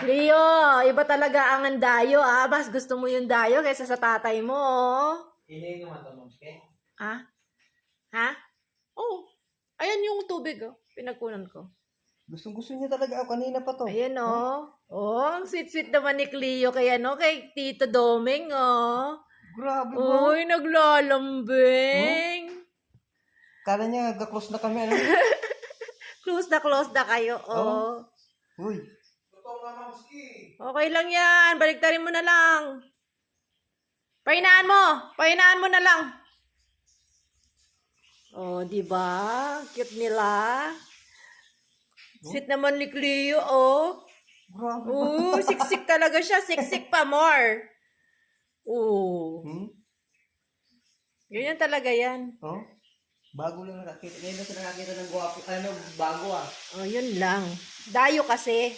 Leo, iba talaga ang dayo ah. Mas gusto mo yung dayo kaysa sa tatay mo oh. Hindi naman ito, Mamske. Ah? Ha? Oh. Ayan yung tubig oh. Pinagkunan ko. Gustong-gusto niya talaga ako kanina pa to. Ayan oh. Oh, ang sweet-sweet naman ni Cleo kay ano, kay Tito Doming oh. Grabe ba? Uy, naglalambing. Kala niya ga-close na kami. Ano? Close na kayo oh. Uy. Okay lang yan. Baliktarin mo na lang. Pahinaan mo. Pahinaan mo na lang. Oh, di ba? Cute nila. Sweet naman ni Cleo, oh. Grabe ba? Siksik talaga siya. Siksik pa more. Ganyan talaga yan. Oh? Bago lang nakakita. Ngayon na nakakita ng guwapo. Ano, bago ah. Oh, yun lang. Dayo kasi.